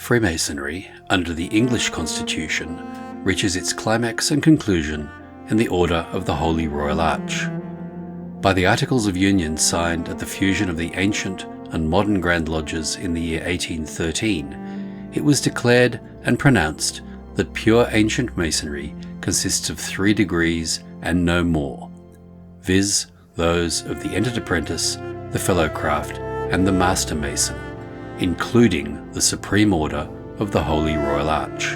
Freemasonry, under the English Constitution, reaches its climax and conclusion in the Order of the Holy Royal Arch. By the Articles of Union signed at the fusion of the ancient and modern Grand Lodges in the year 1813, it was declared and pronounced that pure ancient Masonry consists of 3 degrees and no more, viz. Those of the entered apprentice, the fellow craft, and the master mason, including the supreme order of the Holy Royal Arch.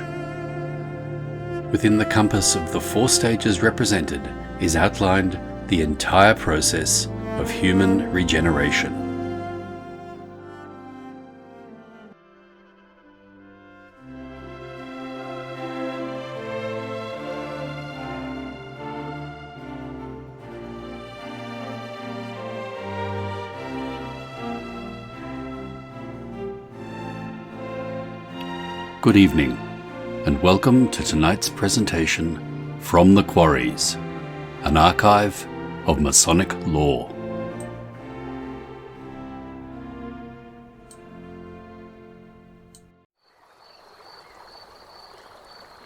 Within the compass of the 4 stages represented is outlined the entire process of human regeneration. Good evening, and welcome to tonight's presentation from the Quarries, an archive of Masonic lore.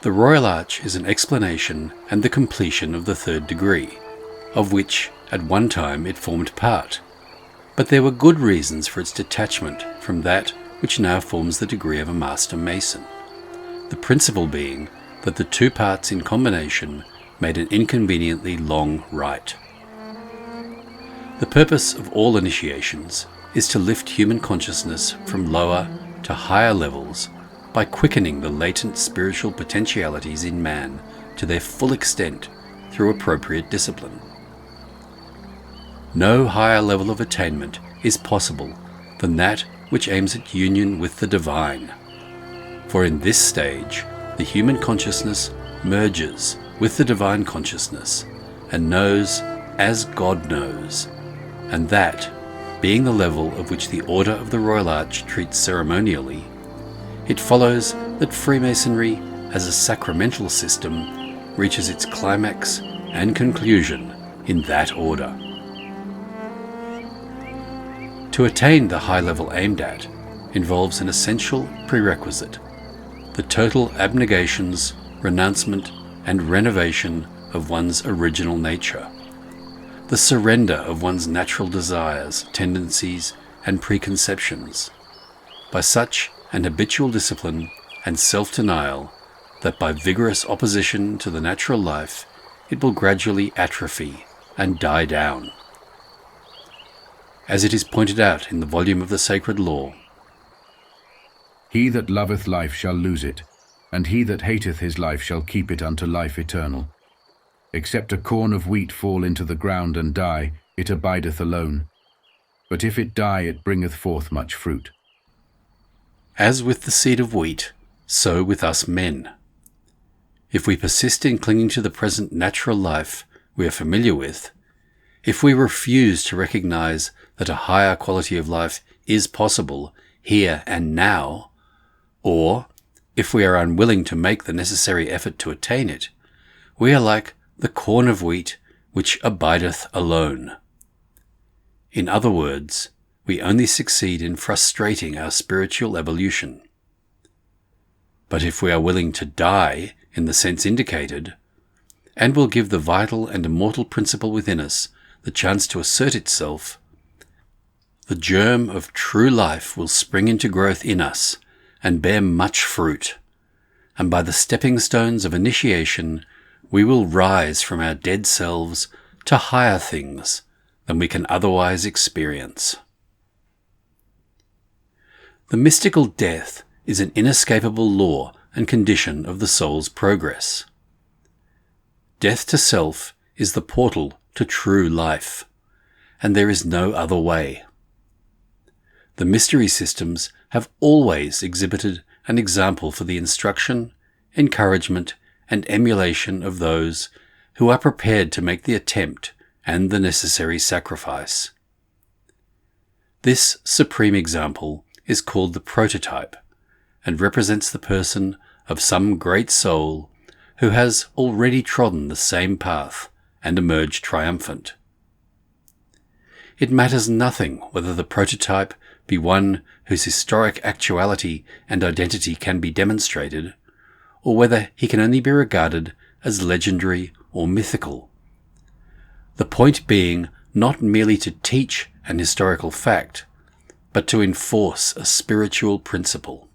The Royal Arch is an explanation and the completion of the 3rd degree, of which at one time it formed part, but there were good reasons for its detachment from that which now forms the degree of a Master Mason, the principle being that the 2 parts in combination made an inconveniently long rite. The purpose of all initiations is to lift human consciousness from lower to higher levels by quickening the latent spiritual potentialities in man to their full extent through appropriate discipline. No higher level of attainment is possible than that which aims at union with the divine. For in this stage, the human consciousness merges with the divine consciousness and knows as God knows, and that, being the level of which the Order of the Royal Arch treats ceremonially, it follows that Freemasonry as a sacramental system reaches its climax and conclusion in that order. To attain the high level aimed at involves an essential prerequisite: the total abnegations, renouncement, and renovation of one's original nature, the surrender of one's natural desires, tendencies, and preconceptions, by such an habitual discipline and self-denial that by vigorous opposition to the natural life it will gradually atrophy and die down. As it is pointed out in the volume of the Sacred Law, "He that loveth life shall lose it, and he that hateth his life shall keep it unto life eternal. Except a corn of wheat fall into the ground and die, it abideth alone. But if it die, it bringeth forth much fruit." As with the seed of wheat, so with us men. If we persist in clinging to the present natural life we are familiar with, if we refuse to recognize that a higher quality of life is possible here and now, or if we are unwilling to make the necessary effort to attain it, we are like the corn of wheat which abideth alone. In other words, we only succeed in frustrating our spiritual evolution. But if we are willing to die in the sense indicated, and will give the vital and immortal principle within us the chance to assert itself, the germ of true life will spring into growth in us and bear much fruit, and by the stepping stones of initiation we will rise from our dead selves to higher things than we can otherwise experience. The mystical death is an inescapable law and condition of the soul's progress. Death to self is the portal to true life, and there is no other way. The mystery systems have always exhibited an example for the instruction, encouragement, and emulation of those who are prepared to make the attempt and the necessary sacrifice. This supreme example is called the prototype, and represents the person of some great soul who has already trodden the same path and emerged triumphant. It matters nothing whether the prototype be one whose historic actuality and identity can be demonstrated, or whether he can only be regarded as legendary or mythical. The point being not merely to teach an historical fact, but to enforce a spiritual principle.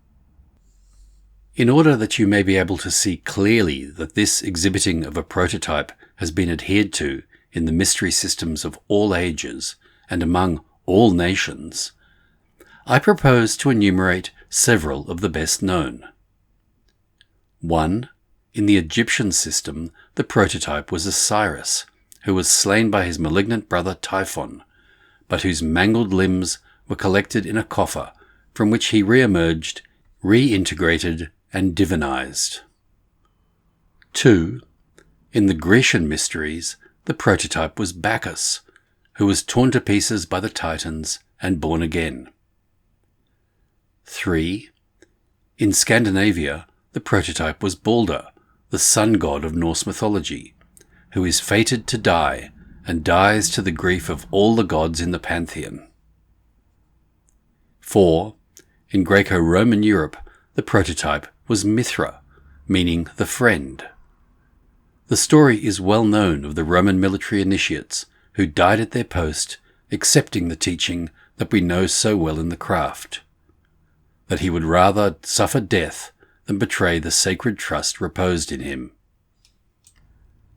In order that you may be able to see clearly that this exhibiting of a prototype has been adhered to in the mystery systems of all ages and among all nations, I propose to enumerate several of the best known. 1. In the Egyptian system, the prototype was Osiris, who was slain by his malignant brother Typhon, but whose mangled limbs were collected in a coffer from which he re-emerged, reintegrated, and divinized. 2. In the Grecian mysteries, the prototype was Bacchus, who was torn to pieces by the Titans and born again. 3. In Scandinavia, the prototype was Balder, the sun god of Norse mythology, who is fated to die and dies to the grief of all the gods in the pantheon. 4. In Greco-Roman Europe, the prototype was Mithra, meaning the friend. The story is well known of the Roman military initiates who died at their post, accepting the teaching that we know so well in the craft, that he would rather suffer death than betray the sacred trust reposed in him.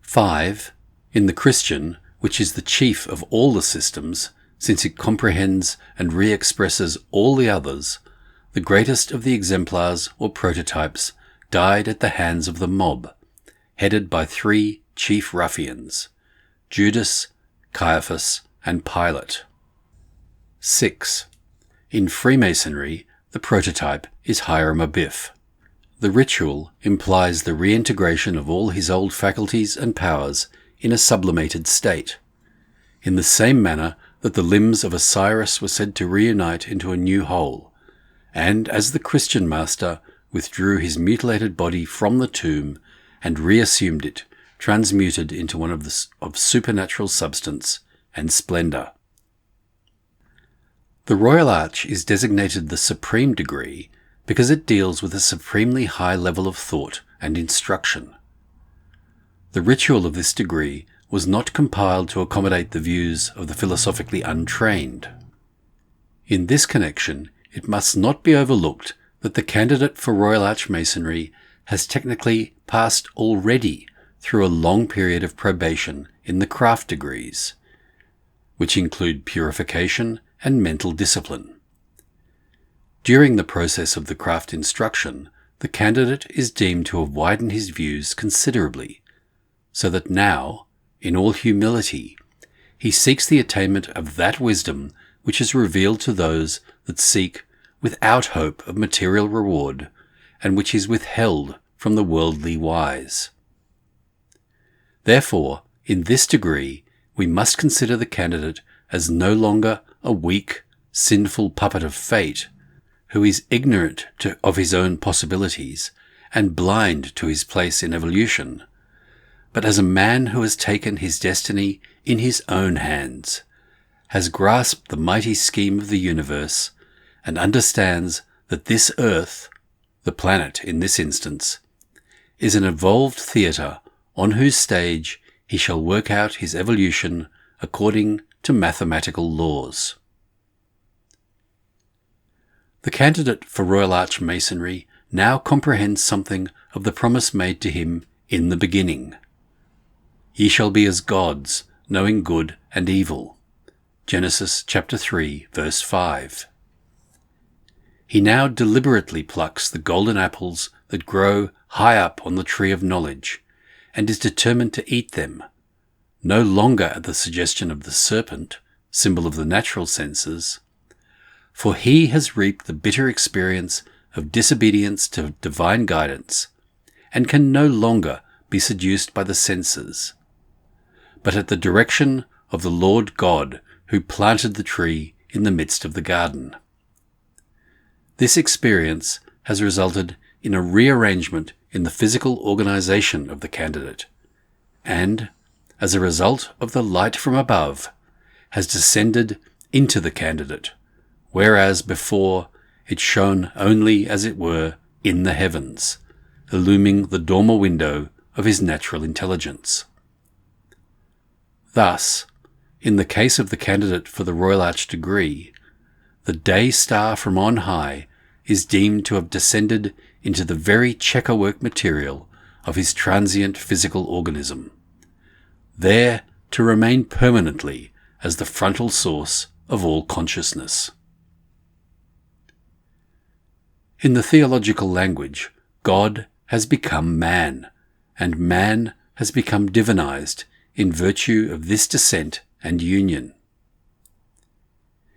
5. In the Christian, which is the chief of all the systems, since it comprehends and re-expresses all the others, the greatest of the exemplars or prototypes died at the hands of the mob, headed by 3 chief ruffians, Judas, Caiaphas, and Pilate. 6. In Freemasonry, the prototype is Hiram Abiff. The ritual implies the reintegration of all his old faculties and powers in a sublimated state, in the same manner that the limbs of Osiris were said to reunite into a new whole, and as the Christian master withdrew his mutilated body from the tomb and reassumed it, transmuted into one of supernatural substance and splendour. The Royal Arch is designated the supreme degree because it deals with a supremely high level of thought and instruction. The ritual of this degree was not compiled to accommodate the views of the philosophically untrained. In this connection, it must not be overlooked that the candidate for Royal Arch Masonry has technically passed already through a long period of probation in the craft degrees, which include purification and mental discipline. During the process of the craft instruction, the candidate is deemed to have widened his views considerably, so that now, in all humility, he seeks the attainment of that wisdom which is revealed to those that seek without hope of material reward, and which is withheld from the worldly wise. Therefore, in this degree, we must consider the candidate as no longer a weak, sinful puppet of fate, who is ignorant of his own possibilities and blind to his place in evolution, but as a man who has taken his destiny in his own hands, has grasped the mighty scheme of the universe, and understands that this earth, the planet in this instance, is an evolved theatre on whose stage he shall work out his evolution according to mathematical laws. The candidate for Royal Arch Masonry now comprehends something of the promise made to him in the beginning. Ye shall be as gods, knowing good and evil. Genesis chapter 3, verse 5. He now deliberately plucks the golden apples that grow high up on the tree of knowledge, and is determined to eat them, no longer at the suggestion of the serpent, symbol of the natural senses, for he has reaped the bitter experience of disobedience to divine guidance, and can no longer be seduced by the senses, but at the direction of the Lord God who planted the tree in the midst of the garden. This experience has resulted in a rearrangement in the physical organization of the candidate, and, as a result of the light from above, has descended into the candidate, whereas before it shone only, as it were, in the heavens, illuming the dormer window of his natural intelligence. Thus, in the case of the candidate for the Royal Arch degree, the day star from on high is deemed to have descended into the very checkerwork material of his transient physical organism, there to remain permanently as the frontal source of all consciousness. In the theological language, God has become man, and man has become divinized in virtue of this descent and union.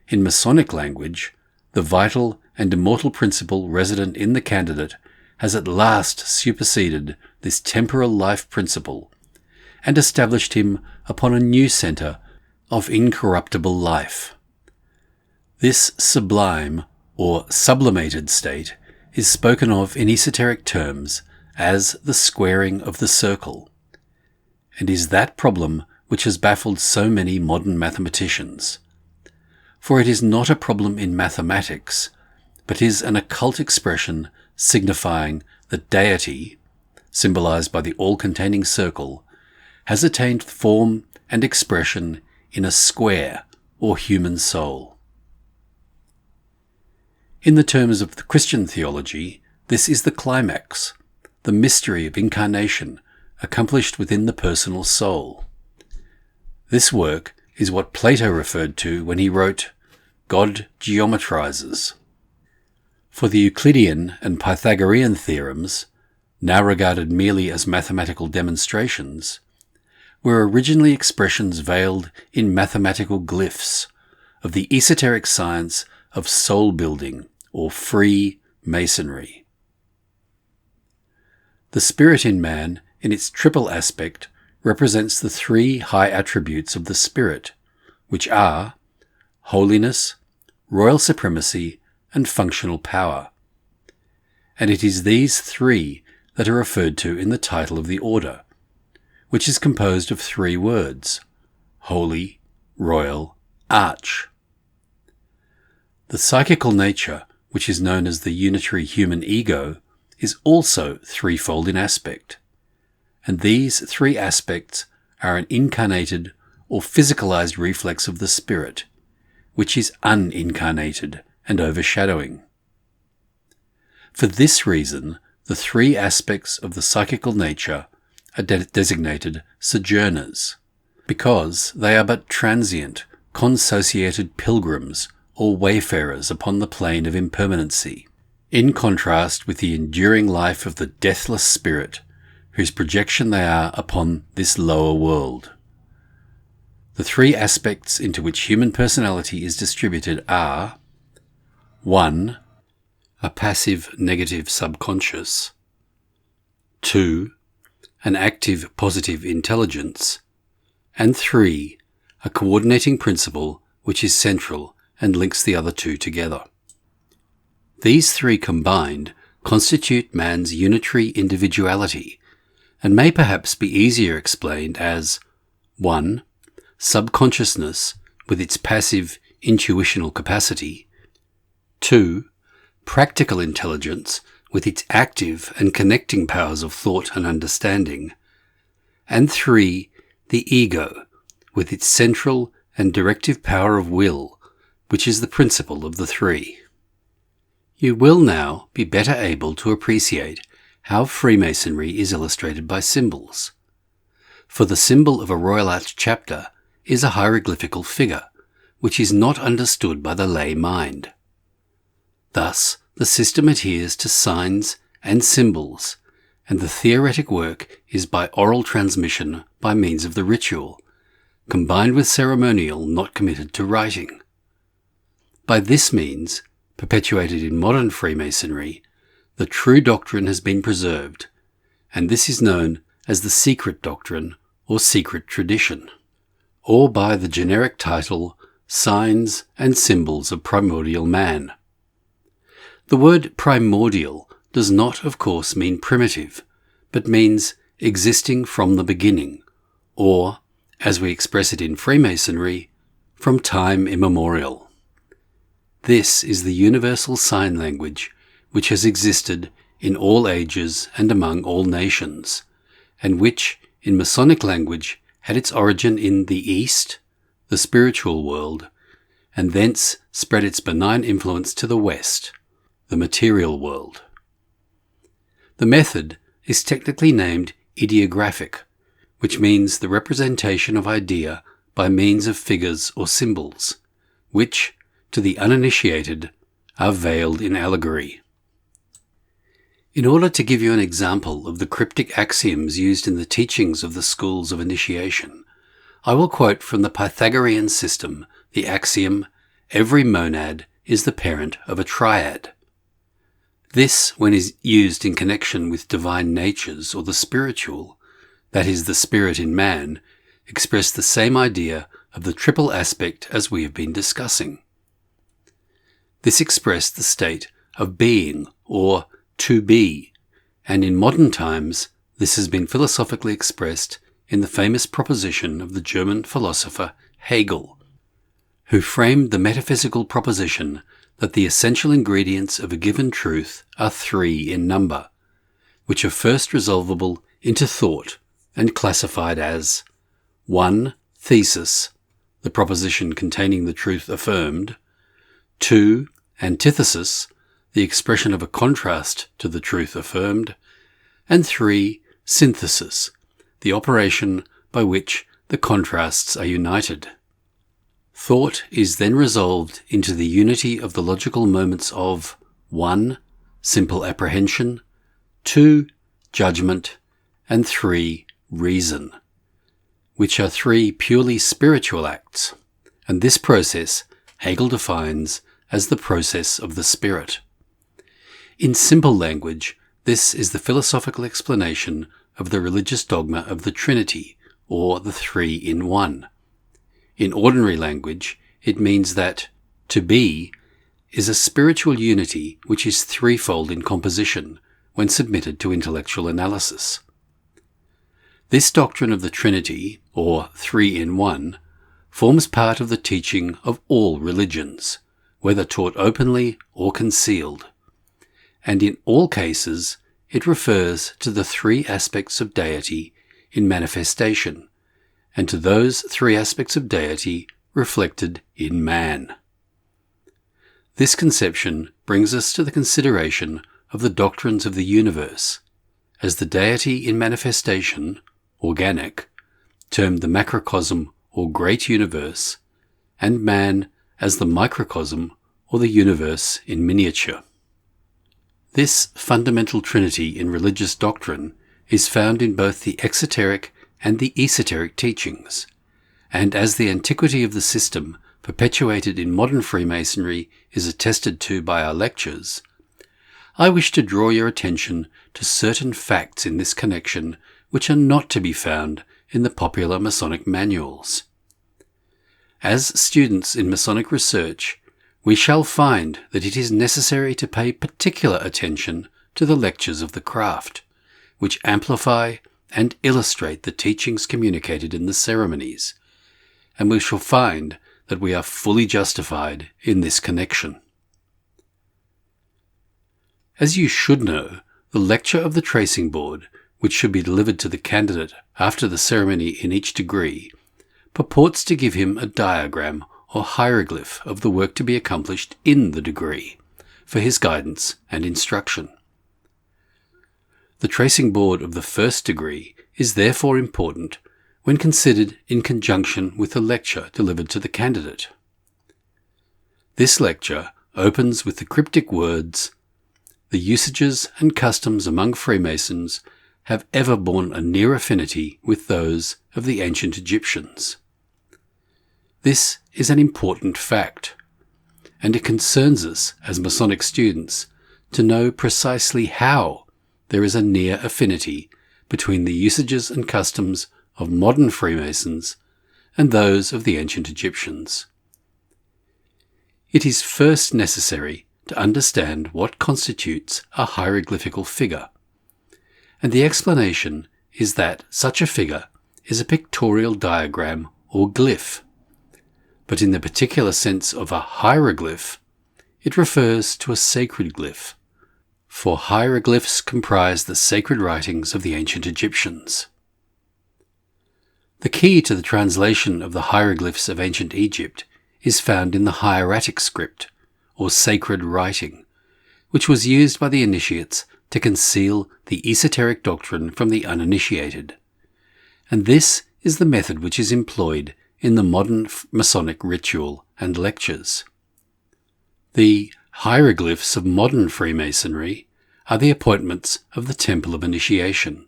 In Masonic language, the vital and immortal principle resident in the candidate has at last superseded this temporal life principle and established him upon a new centre of incorruptible life. This sublime or sublimated state is spoken of in esoteric terms as the squaring of the circle, and is that problem which has baffled so many modern mathematicians. For it is not a problem in mathematics, but is an occult expression signifying that deity, symbolized by the all-containing circle, has attained form and expression in a square or human soul. In the terms of the Christian theology, this is the climax, the mystery of incarnation accomplished within the personal soul. This work is what Plato referred to when he wrote, "God geometrizes." For the Euclidean and Pythagorean theorems, now regarded merely as mathematical demonstrations, were originally expressions veiled in mathematical glyphs of the esoteric science of soul-building or Freemasonry. The spirit in man, in its triple aspect, represents the three high attributes of the spirit, which are holiness, royal supremacy, and functional power. And it is these three that are referred to in the title of the order, which is composed of three words: holy, royal, arch. The psychical nature, which is known as the unitary human ego, is also threefold in aspect. And these three aspects are an incarnated or physicalized reflex of the spirit, which is unincarnated and overshadowing. For this reason, the three aspects of the psychical nature are designated sojourners, because they are but transient, consociated pilgrims or wayfarers upon the plane of impermanency, in contrast with the enduring life of the deathless spirit, whose projection they are upon this lower world. The three aspects into which human personality is distributed are 1. A passive negative subconscious, 2. An active positive intelligence, and 3. A coordinating principle which is central and links the other two together. These three combined constitute man's unitary individuality, and may perhaps be easier explained as 1. Subconsciousness with its passive intuitional capacity, 2. Practical intelligence with its active and connecting powers of thought and understanding, and 3. The ego with its central and directive power of will, which is the principal of the three. You will now be better able to appreciate how Freemasonry is illustrated by symbols. For the symbol of a Royal Arch chapter is a hieroglyphical figure, which is not understood by the lay mind. Thus, the system adheres to signs and symbols, and the theoretic work is by oral transmission by means of the ritual, combined with ceremonial not committed to writing. By this means, perpetuated in modern Freemasonry, the true doctrine has been preserved, and this is known as the secret doctrine or secret tradition, or by the generic title Signs and Symbols of Primordial Man. The word primordial does not, of course, mean primitive, but means existing from the beginning, or, as we express it in Freemasonry, from time immemorial. This is the universal sign language which has existed in all ages and among all nations, and which, in Masonic language, had its origin in the East, the spiritual world, and thence spread its benign influence to the West, the material world. The method is technically named ideographic, which means the representation of idea by means of figures or symbols, which, to the uninitiated, are veiled in allegory. In order to give you an example of the cryptic axioms used in the teachings of the schools of initiation, I will quote from the Pythagorean system the axiom, "Every monad is the parent of a triad." This, when is used in connection with divine natures or the spiritual, that is, the spirit in man, express the same idea of the triple aspect as we have been discussing. This expressed the state of being, or to be, and in modern times this has been philosophically expressed in the famous proposition of the German philosopher Hegel, who framed the metaphysical proposition that the essential ingredients of a given truth are three in number, which are first resolvable into thought and classified as 1. Thesis, the proposition containing the truth affirmed; 2. Antithesis, the expression of a contrast to the truth affirmed; and 3. Synthesis, the operation by which the contrasts are united. Thought is then resolved into the unity of the logical moments of 1. Simple apprehension; 2. Judgment; and 3. Reason, which are three purely spiritual acts, and this process Hegel defines as the process of the spirit. In simple language, this is the philosophical explanation of the religious dogma of the Trinity, or the Three in One. In ordinary language, it means that to be is a spiritual unity which is threefold in composition when submitted to intellectual analysis. This doctrine of the Trinity, or Three in One, forms part of the teaching of all religions, whether taught openly or concealed, and in all cases it refers to the three aspects of deity in manifestation, and to those three aspects of deity reflected in man. This conception brings us to the consideration of the doctrines of the universe, as the deity in manifestation, organic, termed the macrocosm or great universe, and man as the microcosm or the universe in miniature. This fundamental trinity in religious doctrine is found in both the exoteric and the esoteric teachings, and as the antiquity of the system perpetuated in modern Freemasonry is attested to by our lectures, I wish to draw your attention to certain facts in this connection which are not to be found in the popular Masonic manuals. As students in Masonic research, we shall find that it is necessary to pay particular attention to the lectures of the craft, which amplify and illustrate the teachings communicated in the ceremonies, and we shall find that we are fully justified in this connection. As you should know, the lecture of the tracing board, which should be delivered to the candidate after the ceremony in each degree, purports to give him a diagram or hieroglyph of the work to be accomplished in the degree, for his guidance and instruction. The tracing board of the first degree is therefore important when considered in conjunction with the lecture delivered to the candidate. This lecture opens with the cryptic words, "The usages and customs among Freemasons have ever borne a near affinity with those of the ancient Egyptians." This is an important fact, and it concerns us as Masonic students to know precisely how there is a near affinity between the usages and customs of modern Freemasons and those of the ancient Egyptians. It is first necessary to understand what constitutes a hieroglyphical figure, and the explanation is that such a figure is a pictorial diagram or glyph. But in the particular sense of a hieroglyph, it refers to a sacred glyph, for hieroglyphs comprise the sacred writings of the ancient Egyptians. The key to the translation of the hieroglyphs of ancient Egypt is found in the hieratic script, or sacred writing, which was used by the initiates to conceal the esoteric doctrine from the uninitiated. And this is the method which is employed in the modern Masonic ritual and lectures. The hieroglyphs of modern Freemasonry are the appointments of the Temple of Initiation,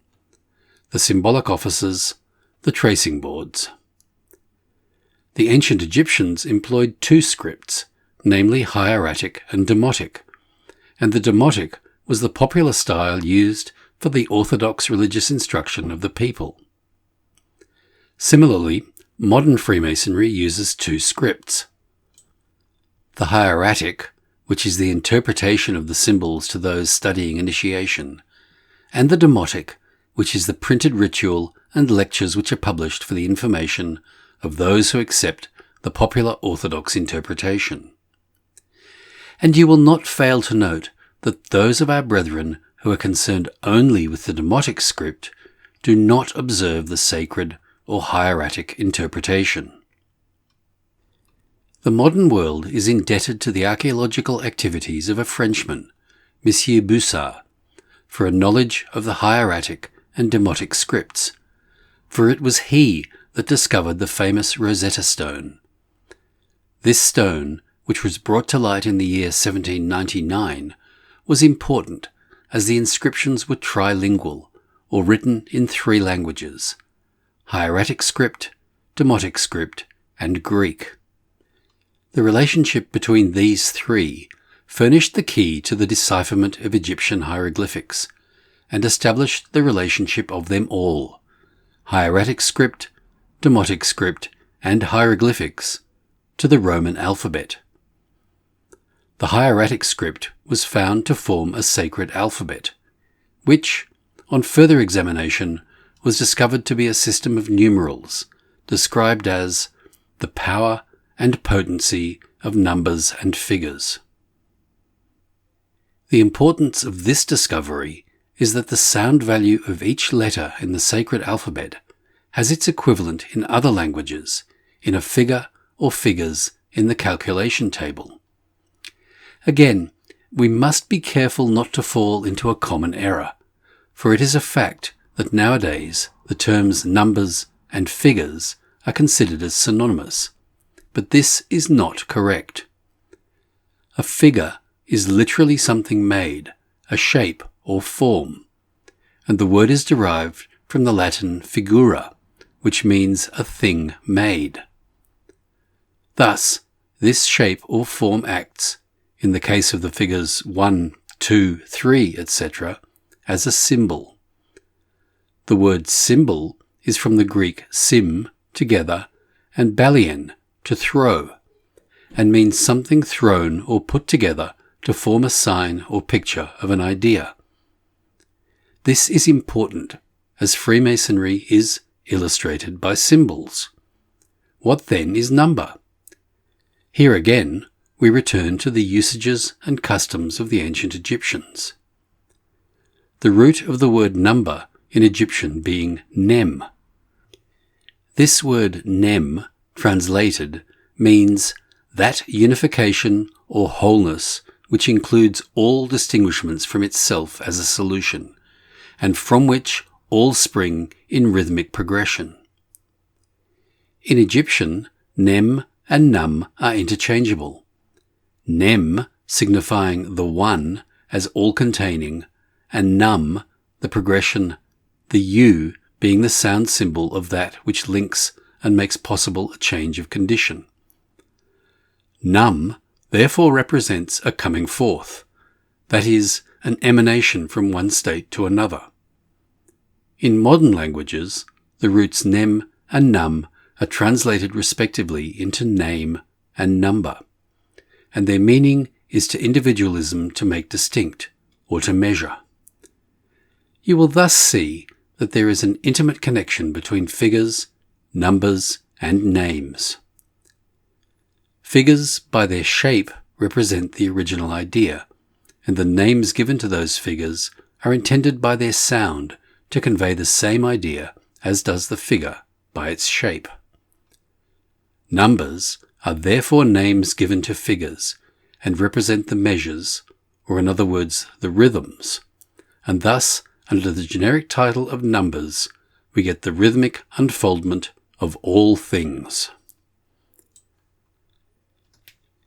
the symbolic offices, the tracing boards. The ancient Egyptians employed two scripts, namely hieratic and demotic, and the demotic was the popular style used for the orthodox religious instruction of the people. Similarly, modern Freemasonry uses two scripts. The hieratic, which is the interpretation of the symbols to those studying initiation, and the demotic, which is the printed ritual and lectures which are published for the information of those who accept the popular orthodox interpretation. And you will not fail to note that those of our brethren who are concerned only with the demotic script do not observe the sacred or hieratic interpretation. The modern world is indebted to the archaeological activities of a Frenchman, Monsieur Bussard, for a knowledge of the hieratic and demotic scripts, for it was he that discovered the famous Rosetta stone. This stone, which was brought to light in the year 1799, was important as the inscriptions were trilingual, or written in three languages: hieratic script, demotic script, and Greek. The relationship between these three furnished the key to the decipherment of Egyptian hieroglyphics, and established the relationship of them all, hieratic script, demotic script, and hieroglyphics, to the Roman alphabet. The hieratic script was found to form a sacred alphabet, which, on further examination, was discovered to be a system of numerals, described as the power and potency of numbers and figures. The importance of this discovery is that the sound value of each letter in the sacred alphabet has its equivalent in other languages, in a figure or figures in the calculation table. Again, we must be careful not to fall into a common error, for it is a fact that nowadays the terms numbers and figures are considered as synonymous, but this is not correct. A figure is literally something made, a shape or form, and the word is derived from the Latin figura, which means a thing made. Thus, this shape or form acts, in the case of the figures 1, 2, 3, etc., as a symbol. The word symbol is from the Greek sim, together, and balien, to throw, and means something thrown or put together to form a sign or picture of an idea. This is important, as Freemasonry is illustrated by symbols. What then is number? Here again, we return to the usages and customs of the ancient Egyptians. The root of the word number in Egyptian being nem. This word nem, translated, means that unification or wholeness which includes all distinguishments from itself as a solution, and from which all spring in rhythmic progression. In Egyptian, nem and num are interchangeable. Nem signifying the one as all-containing, and num, the progression, the U being the sound symbol of that which links and makes possible a change of condition. Num therefore represents a coming forth, that is, an emanation from one state to another. In modern languages, the roots nem and num are translated respectively into name and number, and their meaning is to individualism to make distinct, or to measure. You will thus see that there is an intimate connection between figures, numbers, and names. Figures, by their shape, represent the original idea, and the names given to those figures are intended by their sound to convey the same idea as does the figure by its shape. Numbers are therefore names given to figures and represent the measures, or in other words, the rhythms, and thus, under the generic title of numbers, we get the rhythmic unfoldment of all things.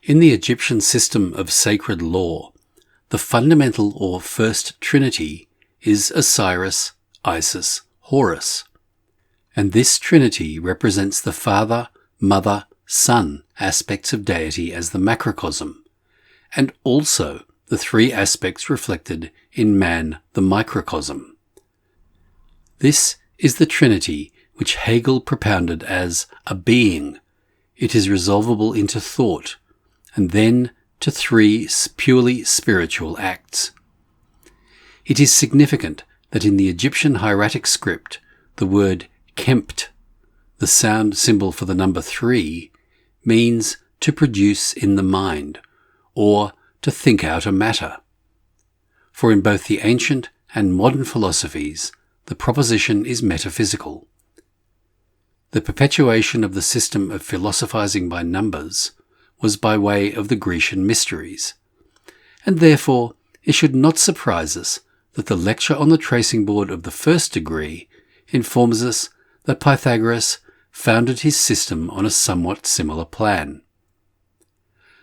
In the Egyptian system of sacred law, the fundamental or first trinity is Osiris, Isis, Horus, and this trinity represents the father, mother, son aspects of deity as the macrocosm, and also the three aspects reflected in man, the microcosm. This is the trinity which Hegel propounded as a being. It is resolvable into thought, and then to three purely spiritual acts. It is significant that in the Egyptian hieratic script, the word kempt, the sound symbol for the number 3, means to produce in the mind, or to think out a matter. For in both the ancient and modern philosophies, the proposition is metaphysical. The perpetuation of the system of philosophizing by numbers was by way of the Grecian mysteries, and therefore it should not surprise us that the lecture on the tracing board of the first degree informs us that Pythagoras founded his system on a somewhat similar plan.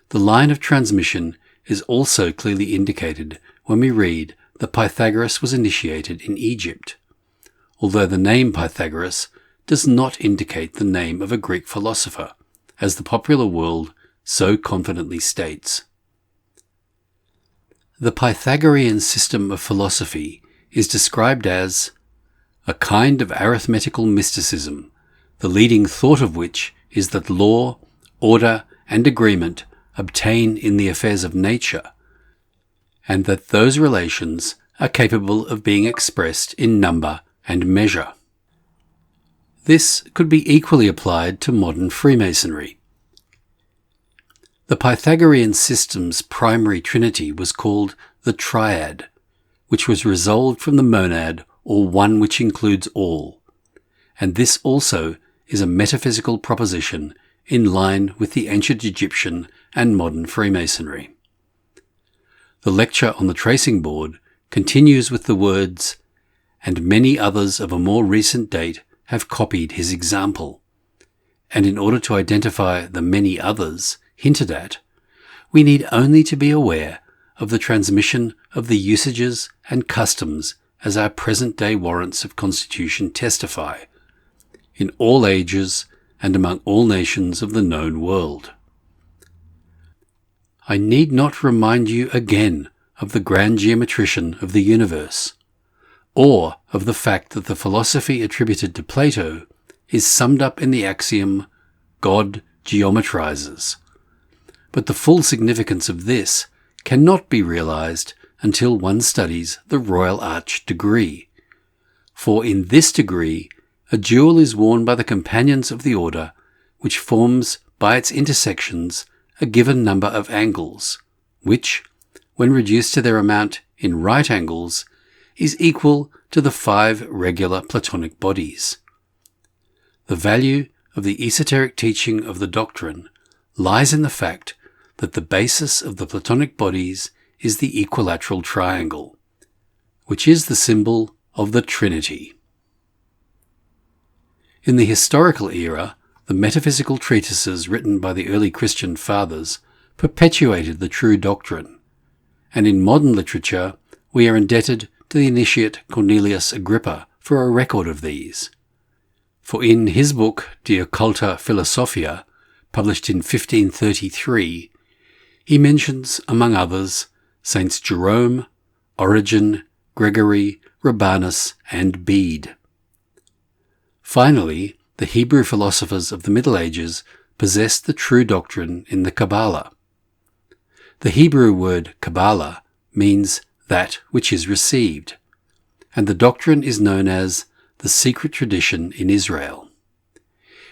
The line of transmission is also clearly indicated when we read that Pythagoras was initiated in Egypt, although the name Pythagoras does not indicate the name of a Greek philosopher, as the popular world so confidently states. The Pythagorean system of philosophy is described as a kind of arithmetical mysticism, the leading thought of which is that law, order, and agreement obtain in the affairs of nature, and that those relations are capable of being expressed in number and measure. This could be equally applied to modern Freemasonry. The Pythagorean system's primary trinity was called the triad, which was resolved from the monad, or one which includes all, and this also is a metaphysical proposition in line with the ancient Egyptian and modern Freemasonry. The lecture on the tracing board continues with the words, "And many others of a more recent date have copied his example," and in order to identify the many others hinted at, we need only to be aware of the transmission of the usages and customs as our present-day warrants of constitution testify, in all ages and among all nations of the known world. I need not remind you again of the grand geometrician of the universe, or of the fact that the philosophy attributed to Plato is summed up in the axiom, God geometrizes. But the full significance of this cannot be realized until one studies the Royal Arch degree, for in this degree a jewel is worn by the companions of the order, which forms by its intersections a given number of angles, which, when reduced to their amount in right angles, is equal to the 5 regular Platonic bodies. The value of the esoteric teaching of the doctrine lies in the fact that the basis of the Platonic bodies is the equilateral triangle, which is the symbol of the Trinity. In the historical era, the metaphysical treatises written by the early Christian fathers perpetuated the true doctrine, and in modern literature we are indebted to the initiate Cornelius Agrippa for a record of these. For in his book De Occulta Philosophia, published in 1533, he mentions, among others, Saints Jerome, Origen, Gregory, Rabanus, and Bede. Finally, the Hebrew philosophers of the Middle Ages possessed the true doctrine in the Kabala. The Hebrew word Kabala means that which is received, and the doctrine is known as the secret tradition in Israel.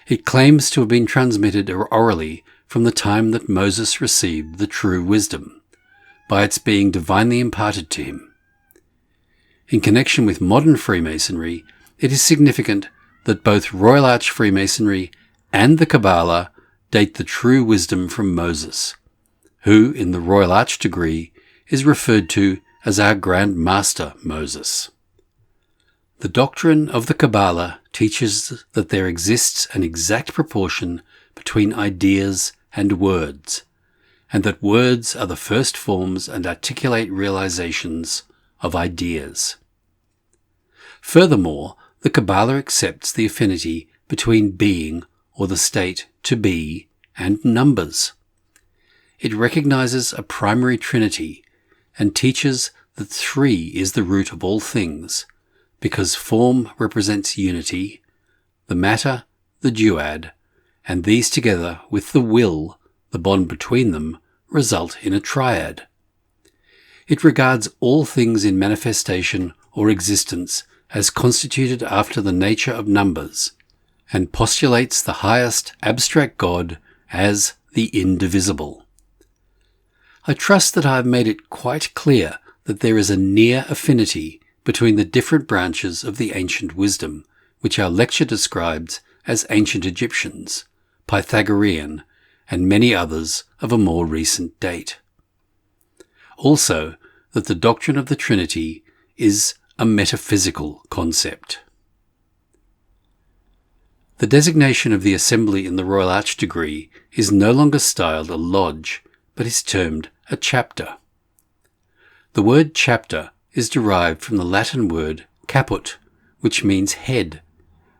It claims to have been transmitted orally from the time that Moses received the true wisdom, by its being divinely imparted to him. In connection with modern Freemasonry, it is significant that both Royal Arch Freemasonry and the Kabbalah date the true wisdom from Moses, who, in the Royal Arch degree, is referred to as our Grand Master Moses. The doctrine of the Kabbalah teaches that there exists an exact proportion between ideas and words, and that words are the first forms and articulate realizations of ideas. Furthermore, the Kabbalah accepts the affinity between being, or the state to be, and numbers. It recognizes a primary trinity and teaches that 3 is the root of all things, because form represents unity, the matter the duad, and these together with the will, the bond between them, result in a triad. It regards all things in manifestation or existence as constituted after the nature of numbers, and postulates the highest abstract God as the indivisible. I trust that I have made it quite clear that there is a near affinity between the different branches of the ancient wisdom, which our lecture describes as ancient Egyptians, Pythagorean, and many others of a more recent date. Also, that the doctrine of the Trinity is a metaphysical concept. The designation of the assembly in the Royal Arch degree is no longer styled a lodge, but is termed a chapter. The word chapter is derived from the Latin word caput, which means head,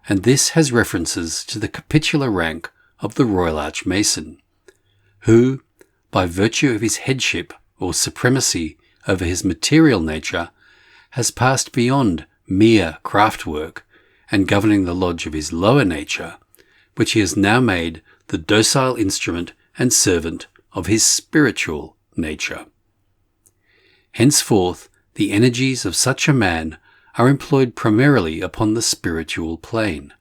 and this has references to the capitular rank of the Royal Arch Mason, who, by virtue of his headship or supremacy over his material nature, has passed beyond mere craftwork and governing the lodge of his lower nature, which he has now made the docile instrument and servant of his spiritual nature. Henceforth, the energies of such a man are employed primarily upon the spiritual plane.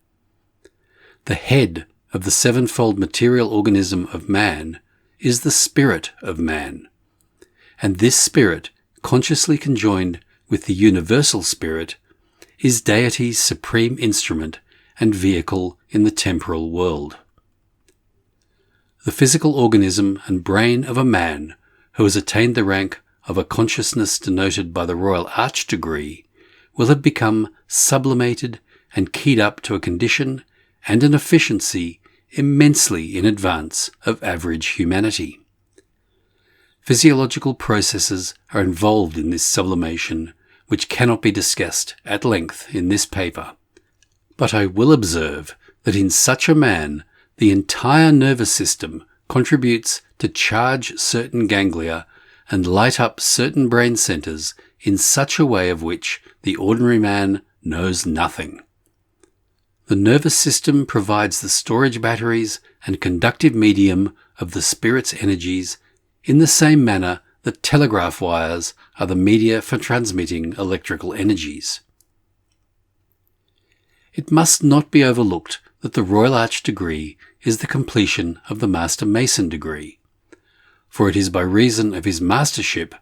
The head of the sevenfold material organism of man is the spirit of man, and this spirit, consciously conjoined with the universal spirit, is deity's supreme instrument and vehicle in the temporal world. The physical organism and brain of a man who has attained the rank of a consciousness denoted by the Royal Arch degree will have become sublimated and keyed up to a condition and an efficiency immensely in advance of average humanity. Physiological processes are involved in this sublimation, which cannot be discussed at length in this paper. But I will observe that in such a man, the entire nervous system contributes to charge certain ganglia and light up certain brain centers in such a way of which the ordinary man knows nothing. The nervous system provides the storage batteries and conductive medium of the spirit's energies in the same manner that telegraph wires are the media for transmitting electrical energies. It must not be overlooked that the Royal Arch degree is the completion of the Master Mason degree, for it is by reason of his mastership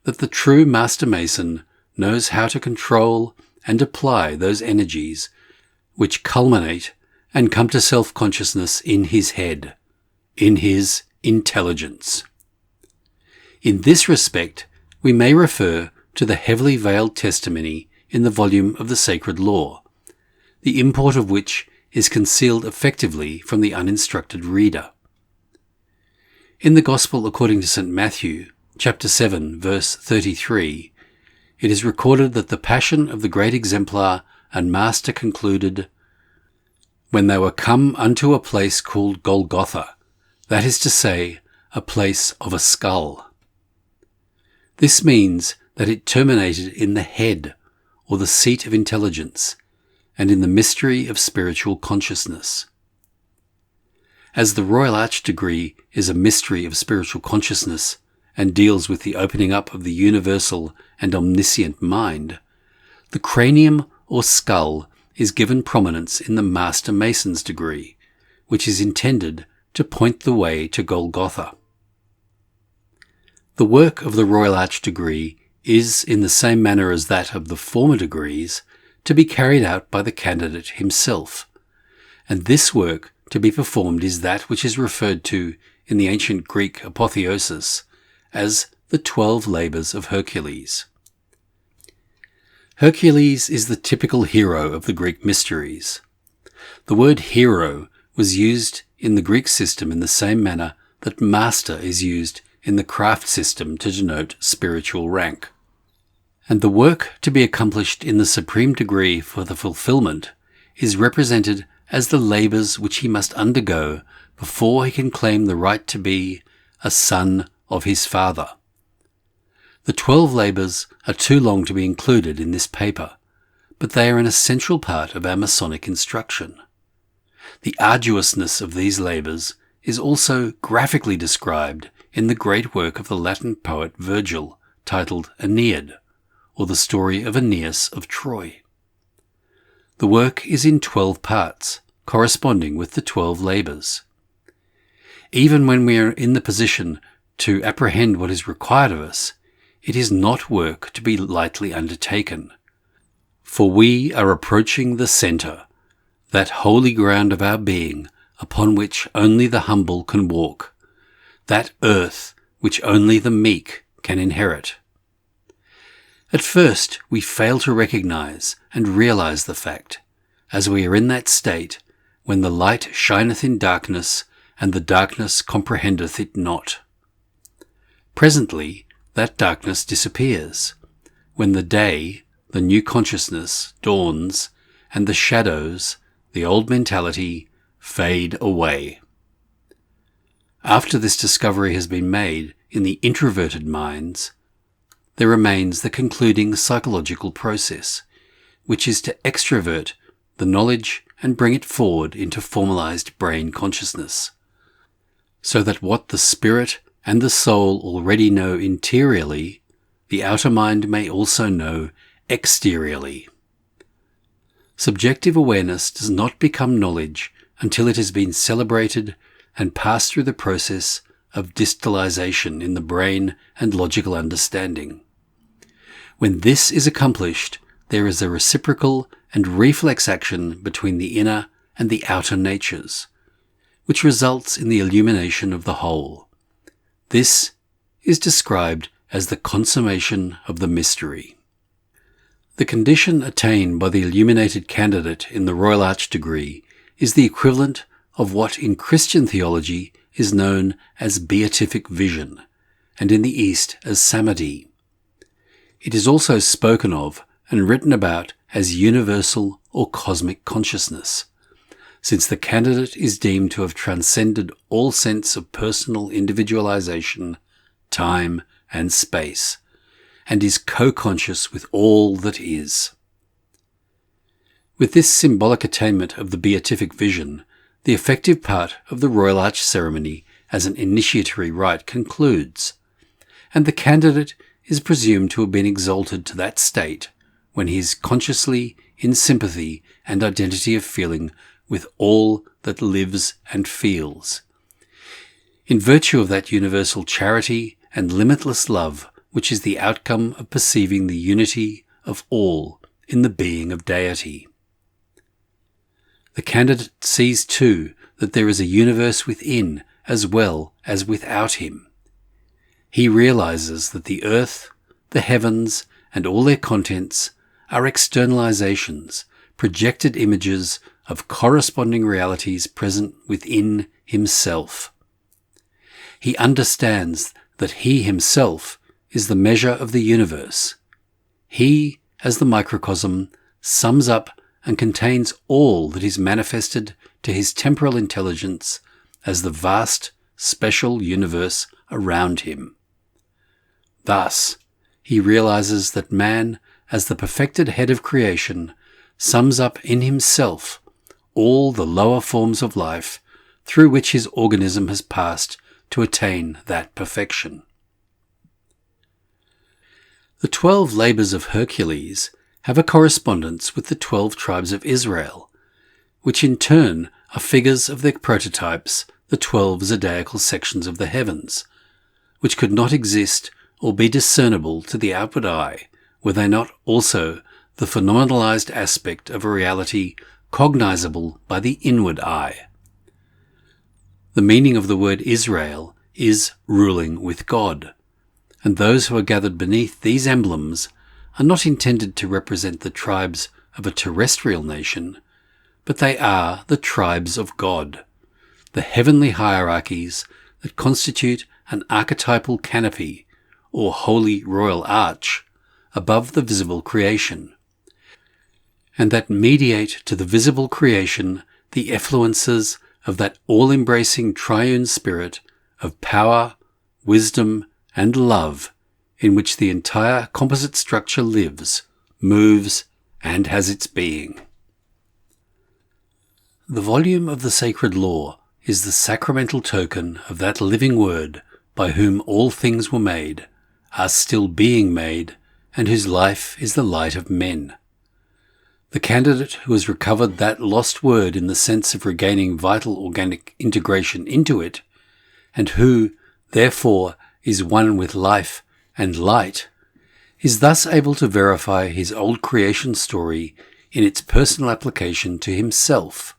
that the true Master Mason knows how to control and apply those energies which culminate and come to self-consciousness in his head, in his intelligence. In this respect, we may refer to the heavily veiled testimony in the volume of the Sacred Law, the import of which is concealed effectively from the uninstructed reader. In the Gospel according to St. Matthew, chapter 7, verse 33, it is recorded that the passion of the great exemplar and master concluded, "When they were come unto a place called Golgotha, that is to say, a place of a skull." This means that it terminated in the head, or the seat of intelligence, and in the mystery of spiritual consciousness. As the Royal Arch degree is a mystery of spiritual consciousness and deals with the opening up of the universal and omniscient mind, the cranium or skull is given prominence in the Master Mason's degree, which is intended to point the way to Golgotha. The work of the Royal Arch degree is, in the same manner as that of the former degrees, to be carried out by the candidate himself, and this work to be performed is that which is referred to in the ancient Greek apotheosis as the 12 labours of Hercules. Hercules is the typical hero of the Greek mysteries. The word hero was used in the Greek system in the same manner that master is used in the craft system to denote spiritual rank. And the work to be accomplished in the supreme degree for the fulfillment is represented as the labours which he must undergo before he can claim the right to be a son of his father. The 12 labours are too long to be included in this paper, but they are an essential part of our Masonic instruction. The arduousness of these labours is also graphically described in the great work of the Latin poet Virgil, titled Aeneid, or the story of Aeneas of Troy. The work is in 12 parts, corresponding with the 12 labours. Even when we are in the position to apprehend what is required of us, it is not work to be lightly undertaken, for we are approaching the centre, that holy ground of our being upon which only the humble can walk, that earth which only the meek can inherit. At first we fail to recognize and realize the fact, as we are in that state when the light shineth in darkness, and the darkness comprehendeth it not. Presently that darkness disappears, when the day, the new consciousness, dawns, and the shadows, the old mentality, fade away. After this discovery has been made in the introverted minds, there remains the concluding psychological process, which is to extrovert the knowledge and bring it forward into formalized brain consciousness, so that what the spirit and the soul already know interiorly, the outer mind may also know exteriorly. Subjective awareness does not become knowledge until it has been celebrated and passed through the process of distillization in the brain and logical understanding. When this is accomplished, there is a reciprocal and reflex action between the inner and the outer natures, which results in the illumination of the whole. This is described as the consummation of the mystery. The condition attained by the illuminated candidate in the Royal Arch degree is the equivalent of what in Christian theology is known as beatific vision, and in the East as samadhi. It is also spoken of and written about as universal or cosmic consciousness, since the candidate is deemed to have transcended all sense of personal individualization, time, and space, and is co-conscious with all that is. With this symbolic attainment of the beatific vision, the effective part of the Royal Arch ceremony as an initiatory rite concludes, and the candidate is presumed to have been exalted to that state when he is consciously in sympathy and identity of feeling with all that lives and feels. In virtue of that universal charity and limitless love, which is the outcome of perceiving the unity of all in the being of deity. The candidate sees too that there is a universe within as well as without him. He realizes that the earth, the heavens, and all their contents are externalizations, projected images of corresponding realities present within himself. He understands that he himself is the measure of the universe. He, as the microcosm, sums up and contains all that is manifested to his temporal intelligence as the vast, special universe around him. Thus, he realizes that man, as the perfected head of creation, sums up in himself all the lower forms of life through which his organism has passed to attain that perfection. The 12 labours of Hercules have a correspondence with the 12 tribes of Israel, which in turn are figures of their prototypes, the 12 zodiacal sections of the heavens, which could not exist or be discernible to the outward eye were they not also the phenomenalized aspect of a reality cognizable by the inward eye. The meaning of the word Israel is ruling with God, and those who are gathered beneath these emblems are not intended to represent the tribes of a terrestrial nation, but they are the tribes of God, the heavenly hierarchies that constitute an archetypal canopy, or holy royal arch, above the visible creation, and that mediate to the visible creation the effluences of that all-embracing triune spirit of power, wisdom, and love in which the entire composite structure lives, moves, and has its being. The volume of the sacred law is the sacramental token of that living word by whom all things were made, are still being made, and whose life is the light of men. The candidate who has recovered that lost word in the sense of regaining vital organic integration into it, and who, therefore, is one with life and light, is thus able to verify his old creation story in its personal application to himself.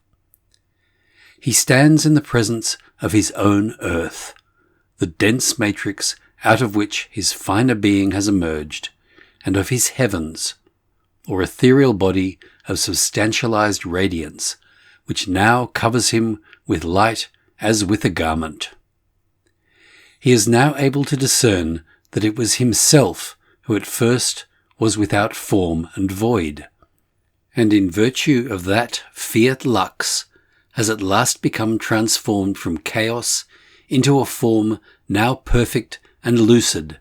He stands in the presence of his own earth, the dense matrix out of which his finer being has emerged, and of his heavens, or ethereal body of substantialized radiance, which now covers him with light as with a garment. He is now able to discern that it was himself who at first was without form and void, and in virtue of that fiat lux has at last become transformed from chaos into a form now perfect and lucid,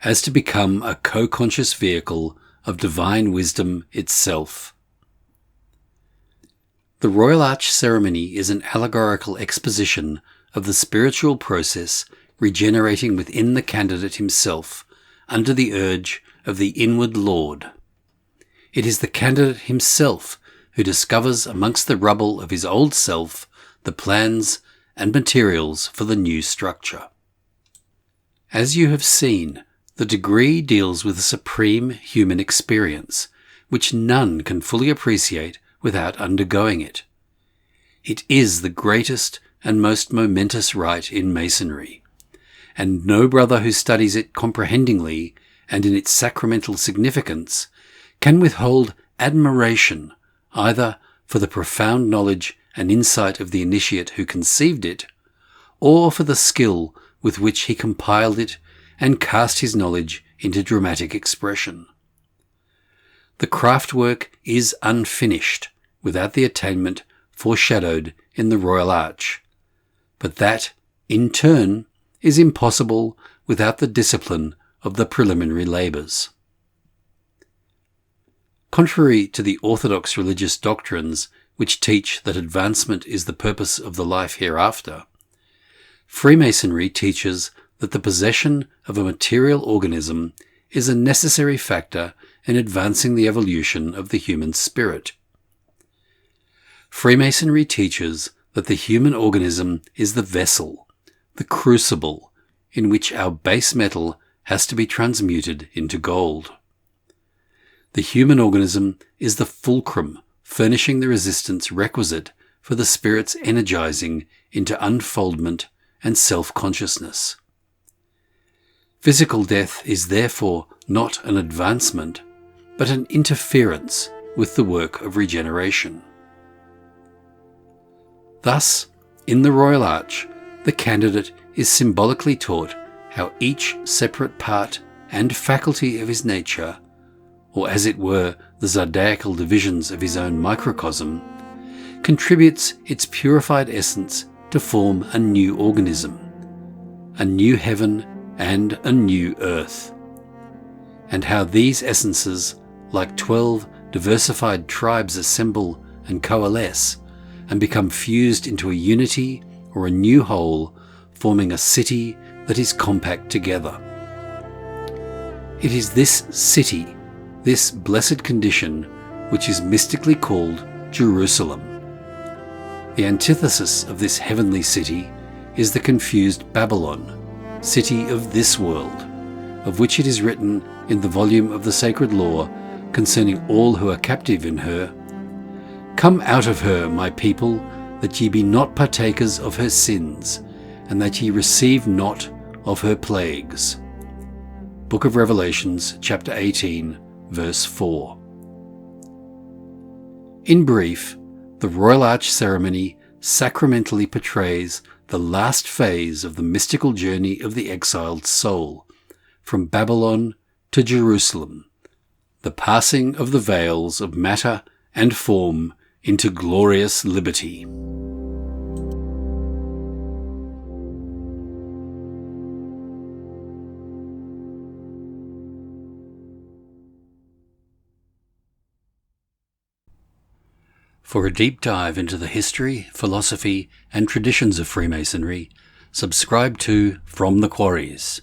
as to become a co-conscious vehicle of divine wisdom itself. The Royal Arch ceremony is an allegorical exposition of the spiritual process regenerating within the candidate himself under the urge of the inward Lord. It is the candidate himself who discovers amongst the rubble of his old self the plans and materials for the new structure. As you have seen, the degree deals with a supreme human experience, which none can fully appreciate without undergoing it. It is the greatest and most momentous rite in Masonry, and no brother who studies it comprehendingly and in its sacramental significance can withhold admiration either for the profound knowledge and insight of the initiate who conceived it, or for the skill with which he compiled it and cast his knowledge into dramatic expression. The craftwork is unfinished without the attainment foreshadowed in the Royal Arch, but that, in turn, is impossible without the discipline of the preliminary labours. Contrary to the orthodox religious doctrines which teach that advancement is the purpose of the life hereafter, Freemasonry teaches that the possession of a material organism is a necessary factor in advancing the evolution of the human spirit. Freemasonry teaches that the human organism is the vessel, the crucible, in which our base metal has to be transmuted into gold. The human organism is the fulcrum furnishing the resistance requisite for the spirit's energizing into unfoldment and self-consciousness. Physical death is therefore not an advancement, but an interference with the work of regeneration. Thus, in the Royal Arch, the candidate is symbolically taught how each separate part and faculty of his nature, or as it were the zodiacal divisions of his own microcosm, contributes its purified essence to form a new organism, a new heaven and a new earth, and how these essences, like 12 diversified tribes, assemble and coalesce and become fused into a unity or a new whole, forming a city that is compact together. It is this city, this blessed condition, which is mystically called Jerusalem. The antithesis of this heavenly city is the confused Babylon, city of this world, of which it is written in the volume of the sacred law concerning all who are captive in her, Come out of her, my people, that ye be not partakers of her sins, and that ye receive not of her plagues. Book of Revelations, chapter 18, verse 4. In brief, the Royal Arch ceremony sacramentally portrays the last phase of the mystical journey of the exiled soul, from Babylon to Jerusalem, the passing of the veils of matter and form into glorious liberty. For a deep dive into the history, philosophy, and traditions of Freemasonry, subscribe to From the Quarries.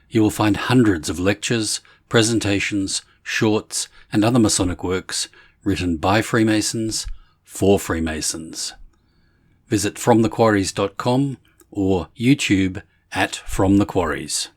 You will find hundreds of lectures, presentations, shorts, and other Masonic works written by Freemasons for Freemasons. Visit FromTheQuarries.com or YouTube at From the Quarries.